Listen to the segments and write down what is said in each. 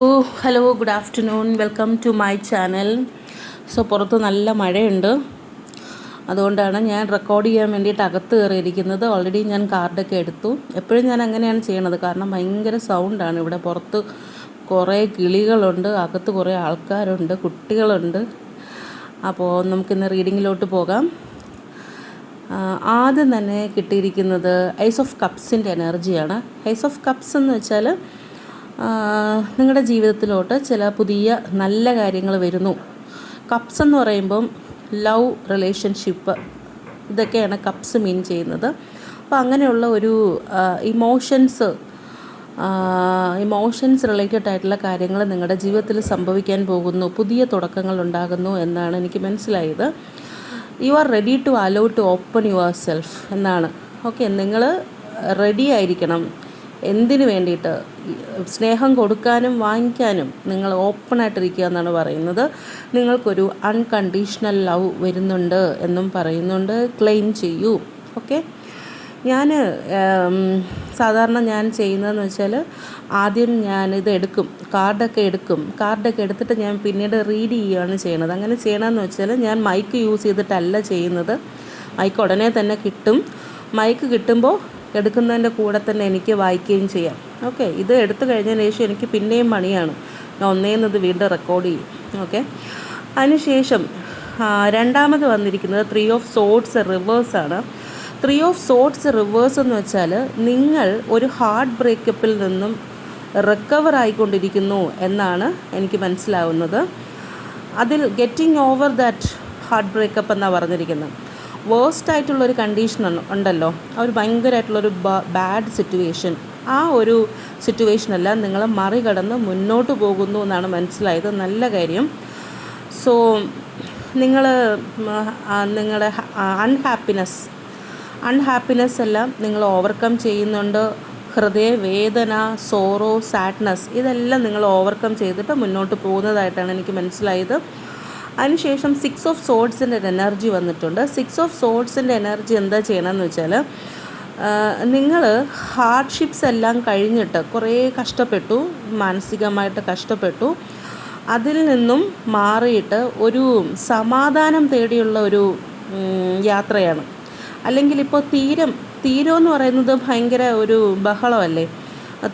Hello, good afternoon. Welcome to my channel. പുറത്ത് നല്ല മഴയുണ്ട്. അതുകൊണ്ടാണ് ഞാൻ റെക്കോർഡ് ചെയ്യാൻ വേണ്ടിയിട്ട് അകത്ത് കയറിയിരിക്കുന്നത്. ഓൾറെഡി ഞാൻ കാർഡൊക്കെ എടുത്തു. എപ്പോഴും ഞാൻ അങ്ങനെയാണ് ചെയ്യണത്, കാരണം ഭയങ്കര സൗണ്ടാണ് ഇവിടെ. പുറത്ത് കുറേ കിളികളുണ്ട്, അകത്ത് കുറേ ആൾക്കാരുണ്ട്, കുട്ടികളുണ്ട്. അപ്പോൾ നമുക്കിന്ന് റീഡിങ്ങിലോട്ട് പോകാം. ആദ്യം തന്നെ കിട്ടിയിരിക്കുന്നത് ഐസ് ഓഫ് കപ്സിൻ്റെ എനർജിയാണ്. ഐസ് ഓഫ് കപ്സ് എന്ന് വെച്ചാൽ നിങ്ങളുടെ ജീവിതത്തിലോട്ട് ചില പുതിയ നല്ല കാര്യങ്ങൾ വരുന്നു. കപ്സ് എന്ന് പറയുമ്പം ലവ്, റിലേഷൻഷിപ്പ്, ഇതൊക്കെയാണ് കപ്സ് മീൻ ചെയ്യുന്നത്. അപ്പോൾ അങ്ങനെയുള്ള ഒരു ഇമോഷൻസ് റിലേറ്റഡ് ആയിട്ടുള്ള കാര്യങ്ങൾ നിങ്ങളുടെ ജീവിതത്തിൽ സംഭവിക്കാൻ പോകുന്നു. പുതിയ തുടക്കങ്ങൾ ഉണ്ടാകുന്നു എന്നാണ് എനിക്ക് മനസ്സിലായത്. You are ready to allow to open yourself എന്നാണ്. ഓക്കെ, നിങ്ങൾ റെഡി ആയിരിക്കണം. എന്തിനു വേണ്ടിയിട്ട്? സ്നേഹം കൊടുക്കാനും വാങ്ങിക്കാനും നിങ്ങൾ ഓപ്പണായിട്ടിരിക്കുക എന്നാണ് പറയുന്നത്. നിങ്ങൾക്കൊരു അൺകണ്ടീഷണൽ ലവ് വരുന്നുണ്ട് എന്നും പറയുന്നുണ്ട്. ക്ലെയിം ചെയ്യൂ. ഓക്കെ, സാധാരണ ഞാൻ ചെയ്യുന്നതെന്ന് വെച്ചാൽ ആദ്യം ഞാനിത് എടുക്കും, കാർഡൊക്കെ എടുത്തിട്ട് ഞാൻ പിന്നീട് റീഡ് ചെയ്യുകയാണ് ചെയ്യണത്. അങ്ങനെ ചെയ്യണമെന്ന് വെച്ചാൽ ഞാൻ മൈക്ക് യൂസ് ചെയ്തിട്ടല്ല ചെയ്യുന്നത്. മൈക്ക് ഉടനെ തന്നെ കിട്ടും. മൈക്ക് കിട്ടുമ്പോൾ എടുക്കുന്നതിൻ്റെ കൂടെ തന്നെ എനിക്ക് വായിക്കുകയും ചെയ്യാം. ഓക്കെ, ഇത് എടുത്തു കഴിഞ്ഞതിന് ശേഷം എനിക്ക് പിന്നെയും പണിയാണ്. ഞാൻ ഒന്നേന്നത് വീണ്ടും റെക്കോർഡ് ചെയ്യും. ഓക്കെ, അതിനുശേഷം രണ്ടാമത് വന്നിരിക്കുന്നത് 3 ഓഫ് സോഡ്സ് റിവേഴ്സാണ്. 3 ഓഫ് സോഡ്സ് റിവേഴ്സ് എന്ന് വെച്ചാൽ നിങ്ങൾ ഒരു ഹാർട്ട് ബ്രേക്കപ്പിൽ നിന്നും റിക്കവർ ആയിക്കൊണ്ടിരിക്കുന്നു എന്നാണ് എനിക്ക് മനസ്സിലാവുന്നത്. അതിൽ getting over that heart breakup എന്നാണ് പറഞ്ഞിരിക്കുന്നത്. വേഴ്സ്റ്റ് ആയിട്ടുള്ളൊരു കണ്ടീഷൻ ഉണ്ടല്ലോ, ആ ഒരു ഭയങ്കരമായിട്ടുള്ളൊരു ബാഡ് സിറ്റുവേഷൻ, ആ ഒരു സിറ്റുവേഷനെല്ലാം നിങ്ങൾ മറികടന്ന് മുന്നോട്ട് പോകുന്നു എന്നാണ് മനസ്സിലായത്. നല്ല കാര്യം. സോ നിങ്ങളുടെ അൺഹാപ്പിനെസ് എല്ലാം നിങ്ങൾ ഓവർകം ചെയ്യുന്നുണ്ട്. ഹൃദയവേദന, സോറോ, സാഡ്നെസ്, ഇതെല്ലാം നിങ്ങൾ ഓവർകം ചെയ്തിട്ട് മുന്നോട്ട് പോകുന്നതായിട്ടാണ് എനിക്ക് മനസ്സിലായത്. അതിനുശേഷം 6 ഓഫ് സോഡ്സിൻ്റെ എനർജി വന്നിട്ടുണ്ട്. 6 ഓഫ് സോഡ്സിൻ്റെ എനർജി എന്താ ചെയ്യണമെന്ന് വെച്ചാൽ, നിങ്ങൾ ഹാർഡ്ഷിപ്സ് എല്ലാം കഴിഞ്ഞിട്ട് കുറേ കഷ്ടപ്പെട്ടു, മാനസികമായിട്ട് കഷ്ടപ്പെട്ടു. അതിൽ നിന്നും മാറിയിട്ട് ഒരു സമാധാനം തേടിയുള്ള ഒരു യാത്രയാണ്. അല്ലെങ്കിൽ ഇപ്പോൾ തീരമെന്ന് പറയുന്നത് ഭയങ്കര ഒരു ബഹളമല്ലേ.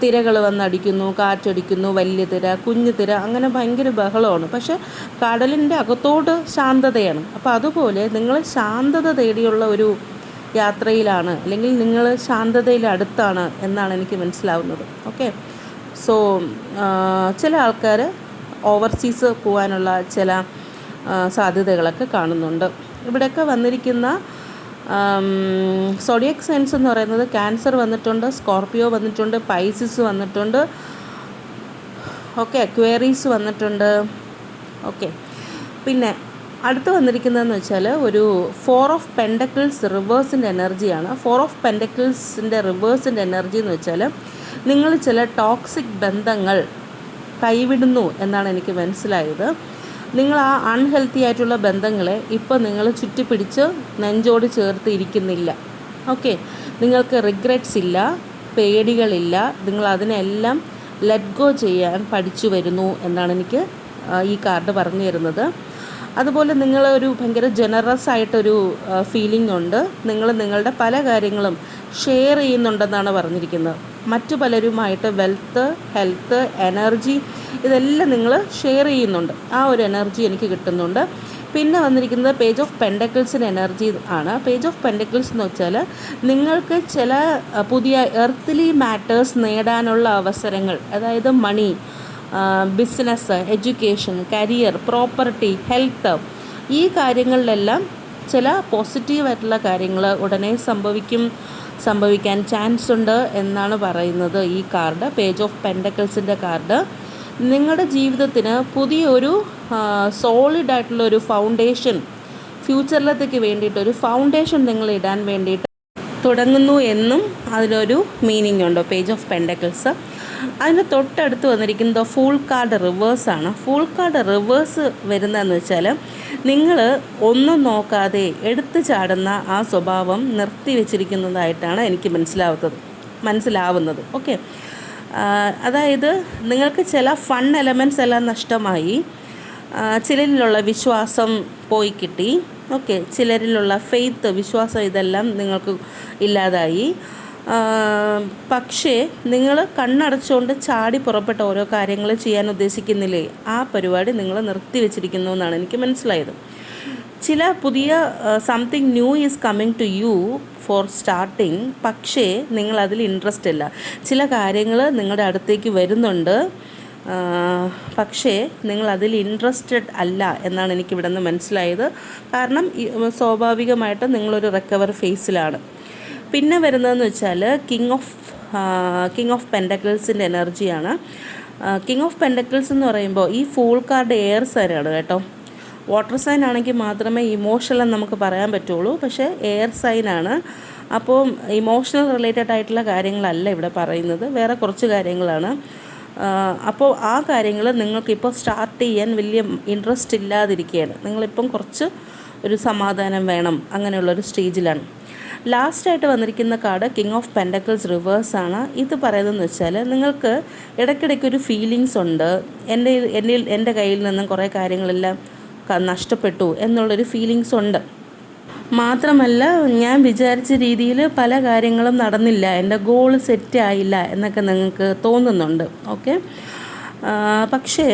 തിരകൾ വന്നടിക്കുന്നു, കാറ്റടിക്കുന്നു, വലിയ തിര, കുഞ്ഞു തിര, അങ്ങനെ ഭയങ്കര ബഹളമാണ്. പക്ഷേ കടലിൻ്റെ അകത്തോട്ട് ശാന്തതയാണ്. അപ്പോൾ അതുപോലെ നിങ്ങൾ ശാന്തത തേടിയുള്ള ഒരു യാത്രയിലാണ്, അല്ലെങ്കിൽ നിങ്ങൾ ശാന്തതയിൽ അടുത്താണ് എന്നാണ് എനിക്ക് മനസ്സിലാവുന്നത്. ഓക്കെ, സോ ചില ആൾക്കാർ ഓവർസീസ് പോകാനുള്ള ചില സാധ്യതകളൊക്കെ കാണുന്നുണ്ട്. ഇവിടെയൊക്കെ വന്നിരിക്കുന്ന സോഡിയക് സൈൻസ് എന്ന് പറയുന്നത് ക്യാൻസർ വന്നിട്ടുണ്ട്, സ്കോർപ്പിയോ വന്നിട്ടുണ്ട്, പൈസിസ് വന്നിട്ടുണ്ട്, ഓക്കെ, അക്വേറീസ് വന്നിട്ടുണ്ട്. ഓക്കെ, പിന്നെ അടുത്ത് വന്നിരിക്കുന്നതെന്ന് വെച്ചാൽ ഒരു 4 ഓഫ് പെൻഡക്കിൾസ് റിവേഴ്സിൻ്റെ എനർജിയാണ്. 4 ഓഫ് പെൻഡക്കിൾസിൻ്റെ റിവേഴ്സിൻ്റെ എനർജി എന്ന് വെച്ചാൽ നിങ്ങൾ ചില ടോക്സിക് ബന്ധങ്ങൾ കൈവിടുന്നു എന്നാണ് എനിക്ക് മനസ്സിലായത്. നിങ്ങൾ ആ അൺഹെൽത്തി ആയിട്ടുള്ള ബന്ധങ്ങളെ ഇപ്പോൾ നിങ്ങൾ ചുറ്റിപ്പിടിച്ച് നെഞ്ചോട് ചേർത്ത് ഇരിക്കുന്നില്ല. ഓക്കെ, നിങ്ങൾക്ക് റിഗ്രറ്റ്സ് ഇല്ല, പേടികളില്ല, നിങ്ങൾ അതിനെല്ലാം ലെറ്റ് ഗോ ചെയ്യാൻ പഠിച്ചു വരുന്നു എന്നാണ് എനിക്ക് ഈ കാർഡ് പറഞ്ഞു തരുന്നത്. അതുപോലെ നിങ്ങളൊരു ഭയങ്കര ജനറസ് ആയിട്ടൊരു ഫീലിംഗ് ഉണ്ട്. നിങ്ങൾ നിങ്ങളുടെ പല കാര്യങ്ങളും ഷെയർ ചെയ്യുന്നുണ്ടെന്നാണ് പറഞ്ഞിരിക്കുന്നത്. മറ്റു പലരുമായിട്ട് വെൽത്ത്, ഹെൽത്ത്, എനർജി, ഇതെല്ലാം നിങ്ങൾ ഷെയർ ചെയ്യുന്നുണ്ട്. ആ ഒരു എനർജി എനിക്ക് കിട്ടുന്നുണ്ട്. പിന്നെ വന്നിരിക്കുന്നത് പേജ് ഓഫ് പെൻഡക്കിൾസിൻ്റെ എനർജി ആണ്. പേജ് ഓഫ് പെൻഡക്കിൾസ് എന്ന് വെച്ചാൽ നിങ്ങൾക്ക് ചില പുതിയ എർത്ത്ലി മാറ്റേഴ്സ് നേടാനുള്ള അവസരങ്ങൾ, അതായത് money, business, education, career, property, health, ഈ കാര്യങ്ങളിലെല്ലാം ചില പോസിറ്റീവായിട്ടുള്ള കാര്യങ്ങൾ ഉടനെ സംഭവിക്കാൻ ചാൻസ് ഉണ്ട് എന്നാണ് പറയുന്നത് ഈ കാർഡ്. പേജ് ഓഫ് പെൻഡക്കിൾസിൻ്റെ കാർഡ് നിങ്ങളുടെ ജീവിതത്തിന് പുതിയൊരു സോളിഡായിട്ടുള്ളൊരു ഫൗണ്ടേഷൻ, ഫ്യൂച്ചറിലത്തേക്ക് വേണ്ടിയിട്ടൊരു ഫൗണ്ടേഷൻ നിങ്ങൾ ഇടാൻ വേണ്ടിയിട്ട് തുടങ്ങുന്നു എന്നും അതിനൊരു മീനിങ് ഉണ്ട് പേജ് ഓഫ് പെൻഡക്കിൾസ്. അതിന് തൊട്ടടുത്ത് വന്നിരിക്കുന്നത് ഫൂൾ കാർഡ് റിവേഴ്സാണ്. ഫൂൾ കാർഡ് റിവേഴ്സ് വരുന്നതെന്ന് വെച്ചാൽ നിങ്ങൾ ഒന്നും നോക്കാതെ എടുത്തു ചാടുന്ന ആ സ്വഭാവം നിർത്തി വെച്ചിരിക്കുന്നതായിട്ടാണ് എനിക്ക് മനസ്സിലാവുന്നത്. ഓക്കെ, അതായത് നിങ്ങൾക്ക് ചില ഫൺ എലമെൻറ്റ്സ് എല്ലാം നഷ്ടമായി, ചിലരിലുള്ള വിശ്വാസം പോയി കിട്ടി, ഓക്കെ, ചിലരിലുള്ള ഫെയ്ത്ത്, വിശ്വാസം, ഇതെല്ലാം നിങ്ങൾക്ക് ഇല്ലാതായി. പക്ഷേ നിങ്ങൾ കണ്ണടച്ചുകൊണ്ട് ചാടി പുറപ്പെട്ട ഓരോ കാര്യങ്ങൾ ചെയ്യാൻ ഉദ്ദേശിക്കുന്നില്ലേ, ആ പരിപാടി നിങ്ങൾ നിർത്തിവെച്ചിരിക്കുന്നു എന്നാണ് എനിക്ക് മനസ്സിലായത്. ചില പുതിയ something new is coming to you for starting, പക്ഷേ നിങ്ങളതിൽ ഇൻട്രസ്റ്റ് ഇല്ല. ചില കാര്യങ്ങൾ നിങ്ങളുടെ അടുത്തേക്ക് വരുന്നുണ്ട്, പക്ഷേ നിങ്ങളതിൽ ഇൻട്രസ്റ്റഡ് അല്ല എന്നാണ് എനിക്കിവിടെ നിന്ന് മനസ്സിലായത്. കാരണം സ്വാഭാവികമായിട്ട് നിങ്ങളൊരു റിക്കവർ ഫേസിലാണ്. പിന്നെ വരുന്നതെന്ന് വെച്ചാൽ കിങ് ഓഫ് പെൻഡക്കിൾസിൻ്റെ എനർജിയാണ്. കിങ് ഓഫ് പെൻഡക്കിൾസ് എന്ന് പറയുമ്പോൾ ഈ ഫൂൾ കാർഡ് എയർ സൈനാണ് കേട്ടോ. വാട്ടർ സൈൻ ആണെങ്കിൽ മാത്രമേ ഇമോഷണൽ എന്ന് നമുക്ക് പറയാൻ പറ്റുള്ളൂ, പക്ഷേ എയർ സൈനാണ്. അപ്പോൾ ഇമോഷണൽ റിലേറ്റഡ് ആയിട്ടുള്ള കാര്യങ്ങളല്ല ഇവിടെ പറയുന്നത്, വേറെ കുറച്ച് കാര്യങ്ങളാണ്. അപ്പോൾ ആ കാര്യങ്ങൾ നിങ്ങൾക്കിപ്പോൾ സ്റ്റാർട്ട് ചെയ്യാൻ വലിയ ഇൻട്രസ്റ്റ് ഇല്ലാതിരിക്കുകയാണ്. നിങ്ങളിപ്പം കുറച്ച് ഒരു സമാധാനം വേണം, അങ്ങനെയുള്ളൊരു സ്റ്റേജിലാണ്. ലാസ്റ്റായിട്ട് വന്നിരിക്കുന്ന കാർഡ് കിങ് ഓഫ് പെൻഡക്കിൾസ് റിവേഴ്സാണ്. ഇത് പറയുന്നതെന്ന് വെച്ചാൽ നിങ്ങൾക്ക് ഇടയ്ക്കിടയ്ക്കൊരു ഫീലിങ്സ് ഉണ്ട്, എൻ്റെ കയ്യിൽ നിന്നും കുറേ കാര്യങ്ങളെല്ലാം നഷ്ടപ്പെട്ടു എന്നുള്ളൊരു ഫീലിങ്സ് ഉണ്ട്. മാത്രമല്ല ഞാൻ വിചാരിച്ച രീതിയിൽ പല കാര്യങ്ങളും നടന്നില്ല, എൻ്റെ ഗോൾ സെറ്റ് ആയില്ല എന്നൊക്കെ നിങ്ങൾക്ക് തോന്നുന്നുണ്ട്, ഓക്കെ. പക്ഷേ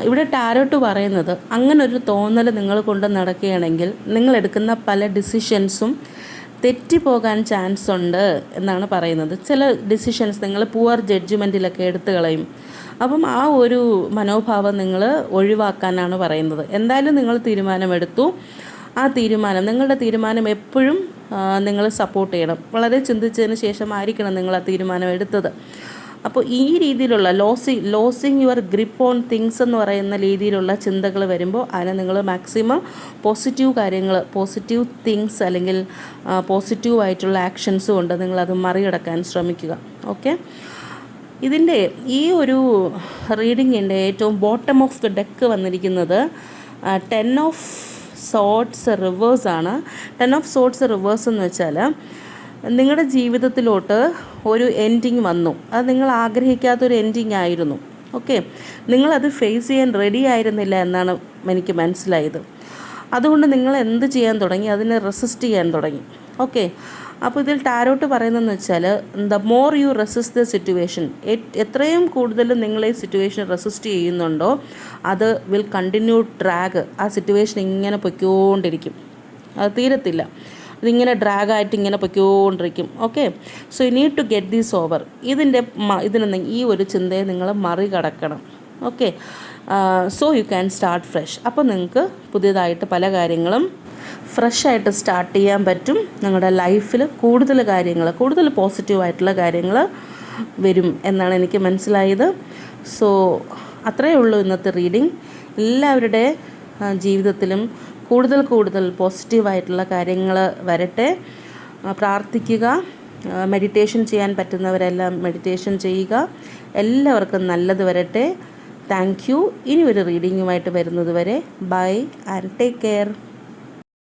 ഇവിടെ ടാരോട്ട് പറയുന്നത് അങ്ങനൊരു തോന്നൽ നിങ്ങൾ കൊണ്ട് നടക്കുകയാണെങ്കിൽ നിങ്ങളെടുക്കുന്ന പല ഡിസിഷൻസും തെറ്റിപ്പോകാൻ ചാൻസ് ഉണ്ട് എന്നാണ് പറയുന്നത്. ചില ഡിസിഷൻസ് നിങ്ങൾ പുവർ ജഡ്ജ്മെൻറ്റിലൊക്കെ എടുത്തു കളയും. അപ്പം ആ ഒരു മനോഭാവം നിങ്ങൾ ഒഴിവാക്കാനാണ് പറയുന്നത്. എന്തായാലും നിങ്ങൾ തീരുമാനമെടുത്തു, ആ നിങ്ങളുടെ തീരുമാനം എപ്പോഴും നിങ്ങൾ സപ്പോർട്ട് ചെയ്യണം. വളരെ ചിന്തിച്ചതിന് ശേഷമായിരിക്കണം നിങ്ങൾ ആ തീരുമാനം എടുത്തത്. അപ്പോൾ ഈ രീതിയിലുള്ള losing your grip on things എന്ന് പറയുന്ന രീതിയിലുള്ള ചിന്തകൾ വരുമ്പോൾ അതിനെ നിങ്ങൾ മാക്സിമം പോസിറ്റീവ് തിങ്സ് അല്ലെങ്കിൽ പോസിറ്റീവായിട്ടുള്ള ആക്ഷൻസ് കൊണ്ട് നിങ്ങളത് മറികടക്കാൻ ശ്രമിക്കുക, ഓക്കെ. ഇതിൻ്റെ ഈ ഒരു റീഡിങ്ങിൻ്റെ ഏറ്റവും ബോട്ടം ഓഫ് ദ ഡെക്ക് വന്നിരിക്കുന്നത് 10 ഓഫ് സോർഡ്സ് റിവേഴ്സ് ആണ്. 10 ഓഫ് സോർഡ്സ് റിവേഴ്സ് എന്ന് വെച്ചാൽ നിങ്ങളുടെ ജീവിതത്തിലോട്ട് ഒരു എൻഡിങ് വന്നു, അത് നിങ്ങൾ ആഗ്രഹിക്കാത്തൊരു എൻഡിങ് ആയിരുന്നു, ഓക്കെ. നിങ്ങളത് ഫേസ് ചെയ്യാൻ റെഡി ആയിരുന്നില്ല എന്നാണ് എനിക്ക് മനസ്സിലായത്. അതുകൊണ്ട് നിങ്ങൾ എന്ത് ചെയ്യാൻ തുടങ്ങി, അതിനെ റെസിസ്റ്റ് ചെയ്യാൻ തുടങ്ങി, ഓക്കെ. അപ്പോൾ ഇതിൽ ടാരോട്ട് പറയുന്നതെന്ന് വെച്ചാൽ the more you resist the situation, എത്രയും കൂടുതൽ നിങ്ങൾ ഈ സിറ്റുവേഷൻ റെസിസ്റ്റ് ചെയ്യുന്നുണ്ടോ അത് വിൽ കണ്ടിന്യൂ ഡ്രാഗ്. ആ സിറ്റുവേഷൻ ഇങ്ങനെ പൊയ്ക്കൊണ്ടിരിക്കും, അത് തീരത്തില്ല, ഇതിങ്ങനെ ഡ്രാഗായിട്ട് ഇങ്ങനെ പൊയ്ക്കൊണ്ടിരിക്കും, okay. So you need to get these over. ഇതിന് ഈ ഒരു ചിന്തയെ നിങ്ങൾ മറികടക്കണം, okay. So you can start fresh. അപ്പോൾ നിങ്ങൾക്ക് പുതിയതായിട്ട് പല കാര്യങ്ങളും ഫ്രഷായിട്ട് സ്റ്റാർട്ട് ചെയ്യാൻ പറ്റും. നിങ്ങളുടെ ലൈഫിൽ കൂടുതൽ പോസിറ്റീവായിട്ടുള്ള കാര്യങ്ങൾ വരും എന്നാണ് എനിക്ക് മനസ്സിലായത്. സോ അത്രയേ ഉള്ളൂ ഇന്നത്തെ റീഡിങ്. എല്ലാവരുടെ ജീവിതത്തിലും കൂടുതൽ പോസിറ്റീവായിട്ടുള്ള കാര്യങ്ങൾ വരട്ടെ. പ്രാർത്ഥിക്കുക, മെഡിറ്റേഷൻ ചെയ്യാൻ പറ്റുന്നവരെല്ലാം മെഡിറ്റേഷൻ ചെയ്യുക. എല്ലാവർക്കും നല്ലത് വരട്ടെ. Thank you. ഇനി ഒരു റീഡിങ്ങുമായിട്ട് വരുന്നത് വരെ ബൈ ആൻഡ് ടേക്ക് കെയർ.